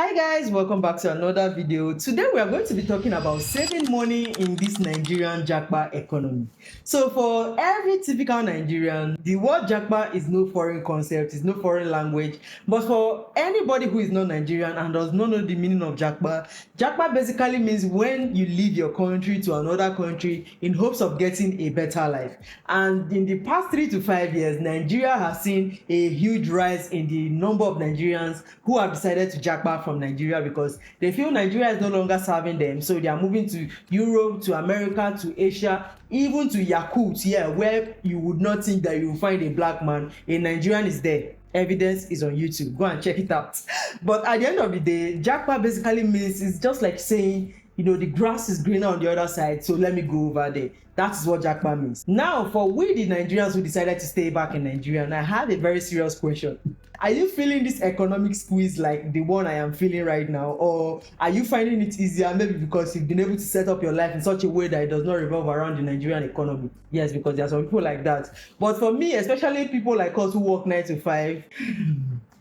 Hi guys, welcome back to another video. Today we are going to be talking about saving money in this Nigerian Japa economy. So for every typical Nigerian, the word Japa is no foreign concept, it's no foreign language. But for anybody who is not Nigerian and does not know the meaning of Japa, Japa basically means when you leave your country to another country in hopes of getting a better life. And in the past 3 to 5 years, Nigeria has seen a huge rise in the number of Nigerians who have decided to Japa from Nigeria because they feel Nigeria is no longer serving them, so they are moving to Europe, to America, to Asia, even to Yakut, where you would not think that you will find a black man. A Nigerian is there. Evidence is on YouTube. Go and check it out. But at the end of the day, Japa basically means it's just like saying, the grass is greener on the other side, so let me go over there. That is what Japa means. Now, for we the Nigerians who decided to stay back in Nigeria, and I have a very serious question. Are you feeling this economic squeeze like the one I am feeling right now? Or are you finding it easier maybe because you've been able to set up your life in such a way that it does not revolve around the Nigerian economy? Yes, because there are some people like that. But for me, especially people like us who work 9 to 5,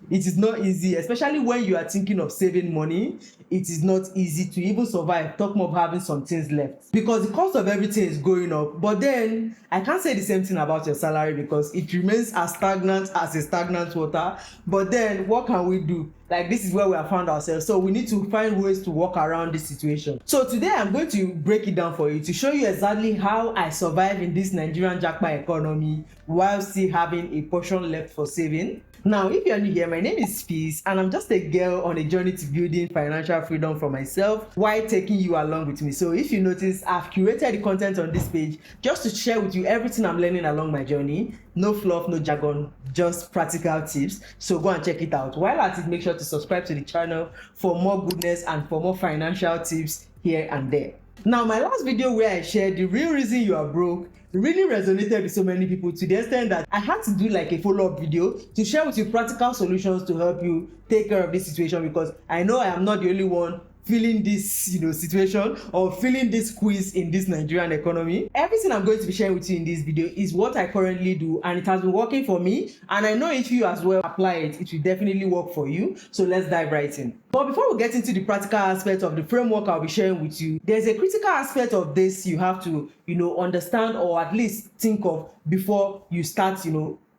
it is not easy, especially when you are thinking of saving money. It is not easy to even survive, talk more of having some things left, because the cost of everything is going up. But then I can't say the same thing about your salary because it remains as stagnant as a stagnant water. But then what can we do? Like, this is where we have found ourselves, so we need to find ways to work around this situation. So today I'm going to break it down for you to show you exactly how I survive in this Nigerian Japa economy while still having a portion left for saving. Now, if you're new here, my name is Peace, and I'm just a girl on a journey to building financial freedom for myself while taking you along with me. So if you notice, I've curated the content on this page just to share with you everything I'm learning along my journey. No fluff, no jargon, just practical tips. So go and check it out. While at it, make sure to subscribe to the channel for more goodness and for more financial tips here and there. Now, my last video where I shared the real reason you are broke really resonated with so many people, to the extent that I had to do like a follow-up video to share with you practical solutions to help you take care of this situation, because I know I am not the only one feeling this situation or feeling this squeeze in this Nigerian economy. Everything I'm going to be sharing with you in this video is what I currently do, and it has been working for me, and I know if you as well apply it, it will definitely work for you. So let's dive right in. But before we get into the practical aspect of the framework I'll be sharing with you, there's a critical aspect of this you have to understand, or at least think of before you start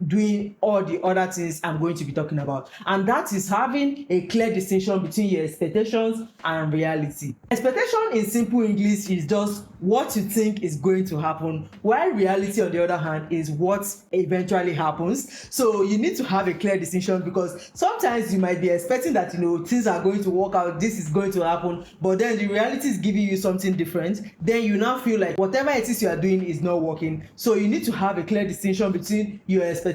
doing all the other things I'm going to be talking about, and that is having a clear distinction between your expectations and reality. Expectation in simple English is just what you think is going to happen, while reality on the other hand is what eventually happens. So you need to have a clear distinction, because sometimes you might be expecting that things are going to work out, this is going to happen, but then the reality is giving you something different. Then you now feel like whatever it is you are doing is not working. So you need to have a clear distinction between your expectations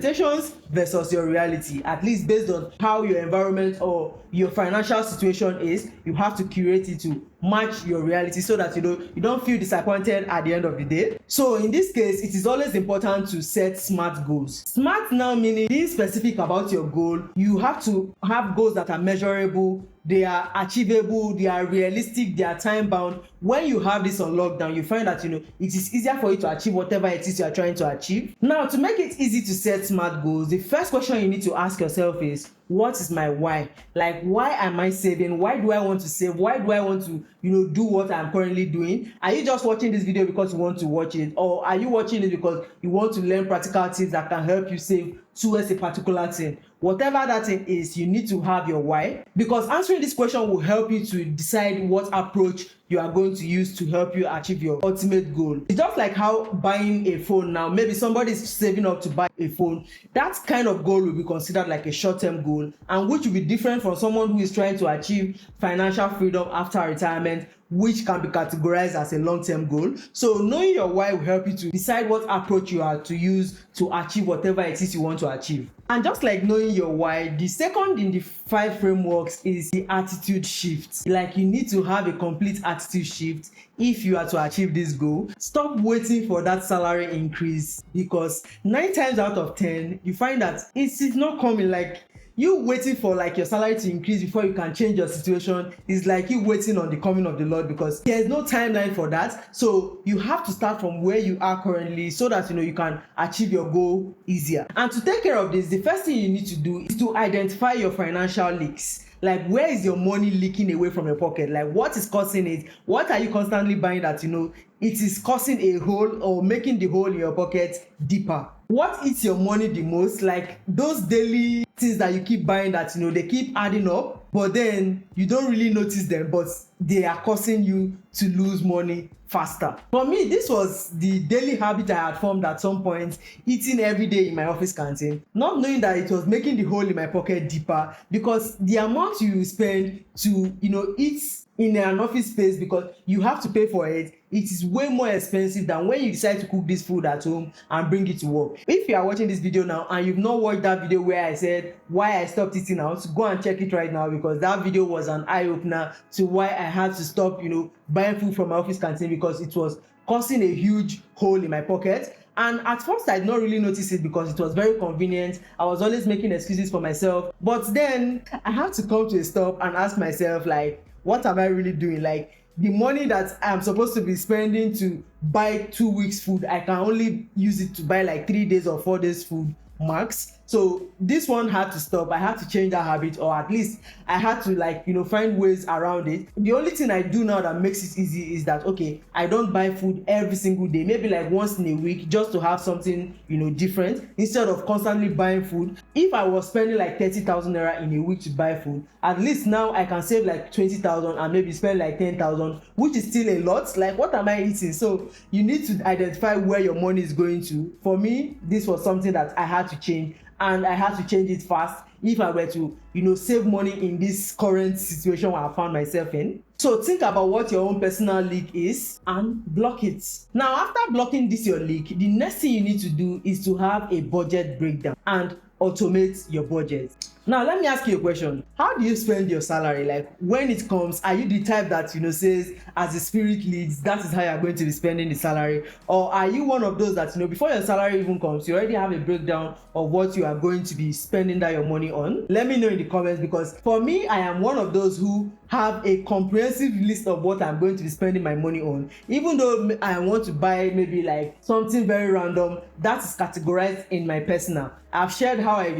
versus your reality, at least based on how your environment or your financial situation is. You have to curate it to match your reality so that you don't feel disappointed at the end of the day. So in this case, it is always important to set SMART goals. SMART now meaning being specific about your goal. You have to have goals that are measurable, they are achievable, they are realistic, they are time bound. When you have this on lockdown, you find that it is easier for you to achieve whatever it is you are trying to achieve. Now, to make it easy to set SMART goals, the first question you need to ask yourself is, what is my why? Like, why am I saving? Why do I want to save? Why do I want to do what I'm currently doing? Are you just watching this video because you want to watch it, or are you watching it because you want to learn practical tips that can help you save towards a particular thing? Whatever that thing is, you need to have your why, because answering this question will help you to decide what approach you are going to use to help you achieve your ultimate goal. It's just like how buying a phone now, maybe somebody is saving up to buy a phone. That kind of goal will be considered like a short-term goal, and which will be different from someone who is trying to achieve financial freedom after retirement, which can be categorized as a long-term goal. So knowing your why will help you to decide what approach you are to use to achieve whatever it is you want to achieve. And just like knowing your why, the second in the 5 frameworks is the attitude shift. Like, you need to have a complete attitude shift if you are to achieve this goal. Stop waiting for that salary increase, because 9 times out of 10 you find that it is not coming. Like, You waiting for like your salary to increase before you can change your situation is like you waiting on the coming of the Lord, because there's no timeline for that. So you have to start from where you are currently so that you can achieve your goal easier. And to take care of this, the first thing you need to do is to identify your financial leaks. Like, where is your money leaking away from your pocket? Like, what is causing it? What are you constantly buying that it is causing a hole or making the hole in your pocket deeper? What eats your money the most? Like those daily things that you keep buying that they keep adding up, but then you don't really notice them, but they are causing you to lose money faster. For me, this was the daily habit I had formed at some point, eating every day in my office canteen, not knowing that it was making the hole in my pocket deeper, because the amount you spend to eat in an office space, because you have to pay for it, it is way more expensive than when you decide to cook this food at home and bring it to work. If you are watching this video now and you've not watched that video where I said why I stopped eating out, go and check it right now, because that video was an eye-opener to why I had to stop buying food from my office canteen, because it was causing a huge hole in my pocket. And at first I did not really notice it because it was very convenient. I was always making excuses for myself, but then I had to come to a stop and ask myself, like, what am I really doing? Like, the money that I'm supposed to be spending to buy 2 weeks food, I can only use it to buy like 3 days or 4 days food max. So this one had to stop. I had to change that habit, or at least I had to find ways around it. The only thing I do now that makes it easy is that, okay, I don't buy food every single day, maybe like once in a week, just to have something different, instead of constantly buying food. If I was spending like 30,000 naira in a week to buy food, at least now I can save like 20,000 and maybe spend like 10,000, which is still a lot. Like, what am I eating? So you need to identify where your money is going to. For me, this was something that I had to change, and I had to change it fast if I were to save money in this current situation where I found myself in. So think about what your own personal leak is and block it. Now, after blocking this your leak, the next thing you need to do is to have a budget breakdown and automate your budget. Now, let me ask you a question. How do you spend your salary? Like, when it comes, are you the type that says, as the spirit leads, that is how you're going to be spending the salary? Or are you one of those that before your salary even comes, you already have a breakdown of what you are going to be spending that your money on? Let me know in the comments, because for me, I am one of those who have a comprehensive list of what I'm going to be spending my money on. Even though I want to buy maybe like something very random, that is categorized in my personal. I've shared how I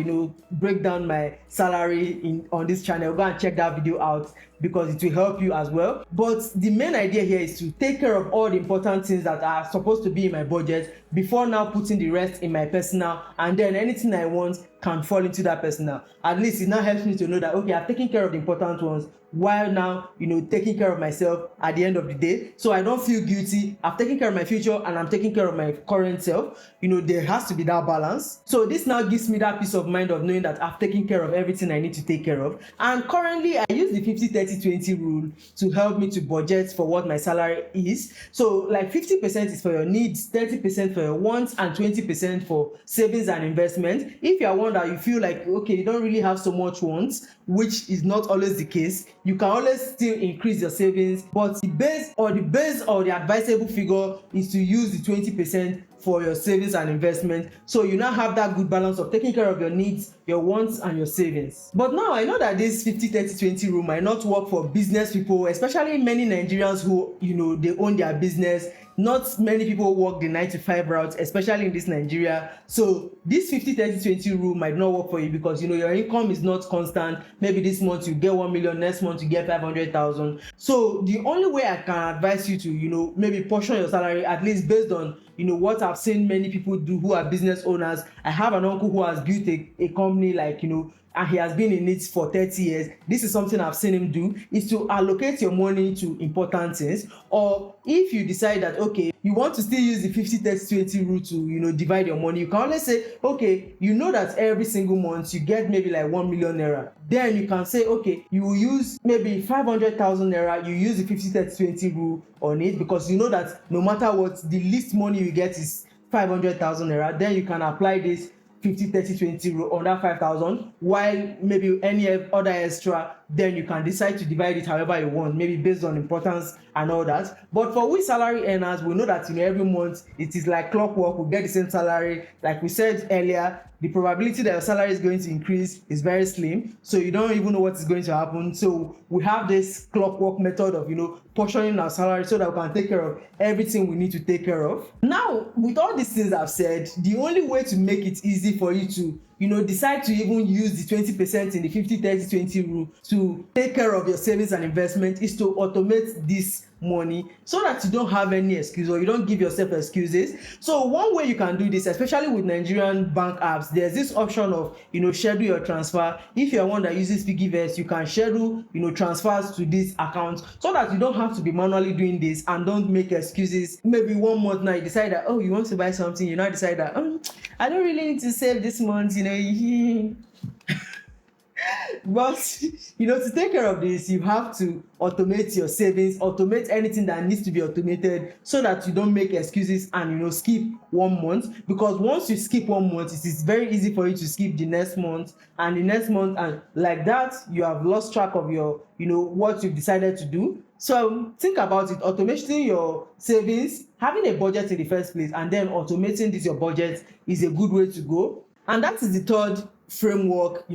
break down my salary on this channel. Go and check that video out, because it will help you as well. But the main idea here is to take care of all the important things that are supposed to be in my budget before now putting the rest in my personal, and then anything I want can fall into that personal. At least it now helps me to know that, okay, I've taken care of the important ones, while now taking care of myself at the end of the day, so I don't feel guilty. I've taken care of my future and I'm taking care of my current self. There has to be that balance. So this now gives me that peace of mind of knowing that I've taken care of everything I need to take care of. And currently I use the 50-30-20 rule to help me to budget for what my salary is. So like 50% is for your needs, 30% for your wants, and 20% for savings and investment. If you are one that you feel like, okay, you don't really have so much wants, which is not always the case, you can always still increase your savings, but the base or the advisable figure is to use the 20% for your savings and investment, so you now have that good balance of taking care of your needs, your wants, and your savings. But now I know that this 50-30-20 rule might not work for business people, especially many Nigerians who they own their business. Not many people work the 9-to-5 route, especially in this Nigeria. So this 50-30-20 rule might not work for you, because your income is not constant. Maybe this month you get 1 million, next month you get 500,000. So the only way I can advise you to maybe portion your salary, at least based on what I've seen many people do who are business owners. I have an uncle who has built a company, like and he has been in it for 30 years. This is something I've seen him do, is to allocate your money to important things. Or if you decide that, okay, you want to still use the 50-30-20 rule to divide your money, you can always say, okay, that every single month you get maybe like 1 million naira. Then you can say, okay, you will use maybe 500,000 naira. You use the 50-30-20 rule on it, because that no matter what, the least money you get is 500,000 naira. Then you can apply this 50-30-20 rule on that 5,000, while maybe any other extra then you can decide to divide it however you want, maybe based on importance and all that. But for we salary earners, we know that every month it is like clockwork. We get the same salary. Like we said earlier, the probability that your salary is going to increase is very slim, so you don't even know what is going to happen. So we have this clockwork method of portioning our salary so that we can take care of everything we need to take care of. Now, with all these things I've said, the only way to make it easy for you to decide to even use the 20% in the 50-30-20 rule to take care of your savings and investment is to automate this money so that you don't have any excuse or you don't give yourself excuses. So one way you can do this, especially with Nigerian bank apps, there's this option of schedule your transfer. If you're one that uses Piggyverse, you can schedule transfers to this account so that you don't have to be manually doing this and don't make excuses. Maybe one month now you decide that you want to buy something, you now decide that I don't really need to save this month, But to take care of this, you have to automate your savings, automate anything that needs to be automated so that you don't make excuses and skip 1 month. Because once you skip 1 month, it is very easy for you to skip the next month and the next month, and like that you have lost track of your what you've decided to do. So think about it. Automating your savings, having a budget in the first place, and then automating this your budget is a good way to go. And that is the third framework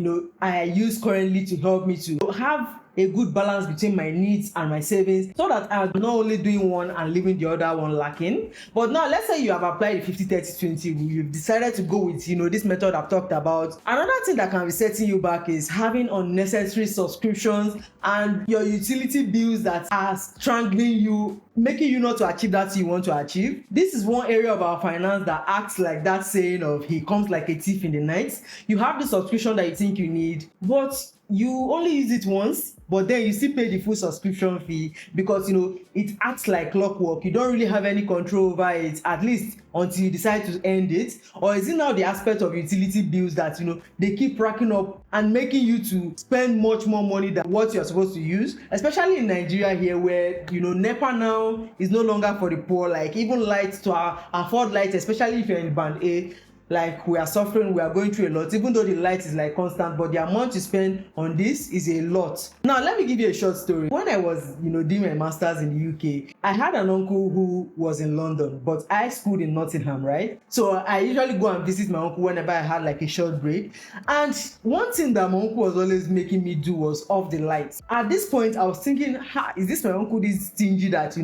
I use currently to help me to have a good balance between my needs and my savings, so that I'm not only doing one and leaving the other one lacking. But now let's say you have applied the 50-30-20 rule, you've decided to go with this method I've talked about. Another thing that can be setting you back is having unnecessary subscriptions and your utility bills that are strangling you, making you not to achieve that you want to achieve. This is one area of our finance that acts like that saying of he comes like a thief in the night. You have the subscription that you think you need, but you only use it once, but then you still pay the full subscription fee because it acts like clockwork. You don't really have any control over it, at least until you decide to end it. Or is it now the aspect of utility bills that they keep racking up and making you to spend much more money than what you're supposed to use, especially in Nigeria here, where NEPA now is no longer for the poor. Like even lights, to afford lights, especially if you're in band A, like we are suffering, we are going through a lot, even though the light is like constant, but the amount you spend on this is a lot. Now let me give you a short story. When I was doing my masters in the UK, I had an uncle who was in London, but I schooled in Nottingham, right? So I usually go and visit my uncle whenever I had like a short break. And one thing that my uncle was always making me do was off the lights. At this point I was thinking, is this my uncle this stingy that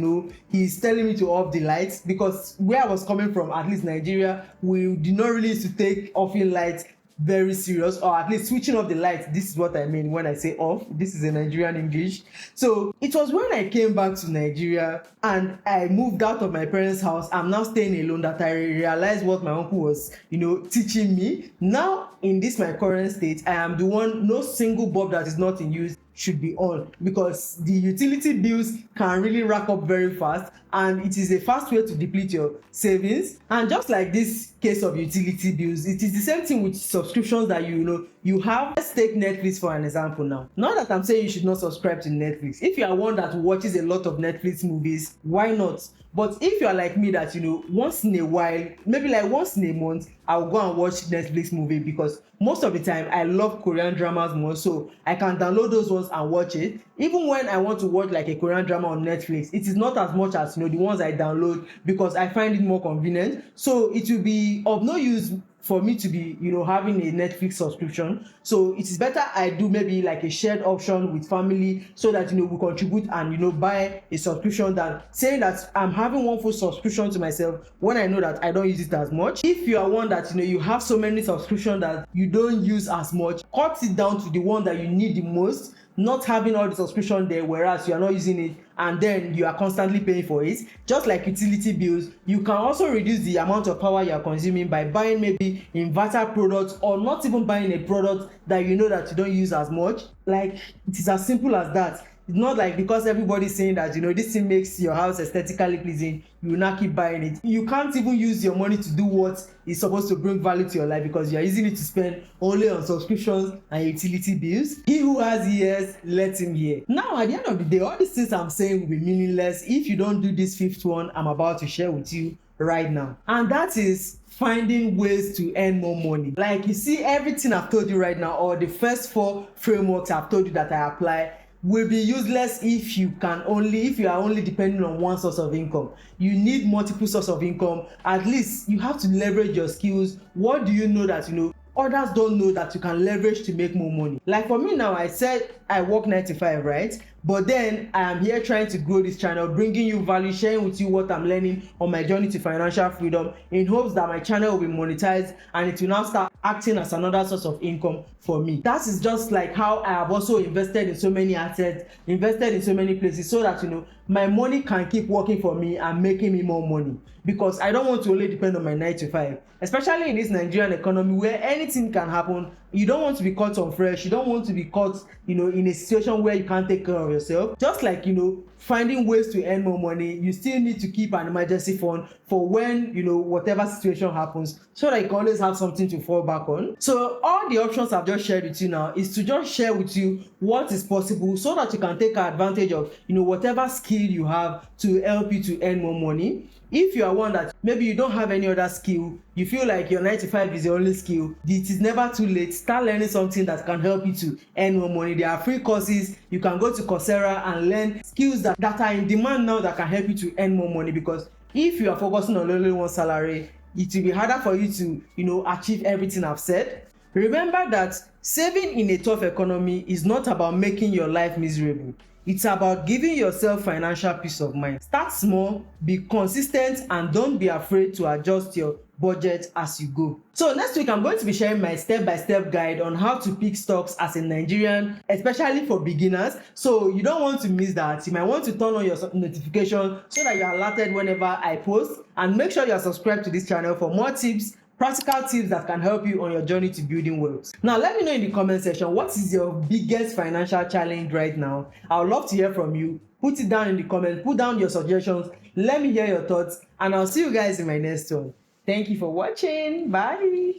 he's telling me to off the lights? Because where I was coming from, at least Nigeria, we did not really used to take offing lights very serious, or at least switching off the lights. This is what I mean when I say off. This is a Nigerian English. So it was when I came back to Nigeria and I moved out of my parents' house. I'm now staying alone that I realized what my uncle was teaching me. Now in this my current state, I am the one, no single bulb that is not in use should be on, because the utility bills can really rack up very fast and it is a fast way to deplete your savings. And just like this case of utility bills, it is the same thing with subscriptions that you have. Let's take Netflix for an example now. Not that I'm saying you should not subscribe to Netflix. If you are one that watches a lot of Netflix movies, why not? But if you are like me that once in a while, maybe like once in a month, I'll go and watch Netflix movie, because most of the time I love Korean dramas more, so I can download those ones and watch it. Even when I want to watch like a Korean drama on Netflix, it is not as much as the ones I download, because I find it more convenient. So it will be of no use for me to be having a Netflix subscription. So it is better I do maybe like a shared option with family, so that we contribute and buy a subscription, than saying that I'm having one full subscription to myself when I know that I don't use it as much. If you are one that you have so many subscriptions that you don't use as much, cut it down to the one that you need the most, not having all the subscription there whereas you are not using it and then you are constantly paying for it. Just like utility bills, you can also reduce the amount of power you are consuming by buying maybe inverter products, or not even buying a product that that you don't use as much. Like it is as simple as that. It's not like because everybody's saying that this thing makes your house aesthetically pleasing, you will not keep buying it. You can't even use your money to do what is supposed to bring value to your life, because you are using it to spend only on subscriptions and utility bills. He who has ears, let him hear. Now at the end of the day, all these things I'm saying will be meaningless if you don't do this fifth one I'm about to share with you right now, and that is finding ways to earn more money. Like, you see, everything I've told you right now, or the first 4 frameworks I've told you that I apply, will be useless if you are only depending on one source of income. You need multiple sources of income. At least you have to leverage your skills. What do you know that others don't know that you can leverage to make more money? Like for me now, I said I work 9 to 5, right? But then I am here trying to grow this channel, bringing you value, sharing with you what I'm learning on my journey to financial freedom, in hopes that my channel will be monetized and it will now start acting as another source of income for me. That is just like how I have also invested in so many assets, invested in so many places, so that my money can keep working for me and making me more money. Because I don't want to only depend on my 9 to 5, especially in this Nigerian economy where anything can happen. You don't want to be caught on fresh. You don't want to be caught in a situation where you can't take care of yourself. Just like finding ways to earn more money, you still need to keep an emergency fund for when whatever situation happens, so that you can always have something to fall back on. So all the options I've just shared with you now is to just share with you what is possible, so that you can take advantage of whatever skill you have to help you to earn more money. If you are one that maybe you don't have any other skill, you feel like your 9 to 5 is your only skill, it is never too late. Start learning something that can help you to earn more money. There are free courses. You can go to Coursera and learn skills that are in demand now, that can help you to earn more money. Because if you are focusing on only one salary, it will be harder for you to achieve everything I've said. Remember that saving in a tough economy is not about making your life miserable. It's about giving yourself financial peace of mind. Start small, be consistent, and don't be afraid to adjust your budget as you go. So next week, I'm going to be sharing my step-by-step guide on how to pick stocks as a Nigerian, especially for beginners. So you don't want to miss that. You might want to turn on your notification so that you're alerted whenever I post, and make sure you're subscribed to this channel for more tips, practical tips that can help you on your journey to building wealth. Now, let me know in the comment section, what is your biggest financial challenge right now? I would love to hear from you. Put it down in the comments, put down your suggestions, let me hear your thoughts, and I'll see you guys in my next one. Thank you for watching. Bye.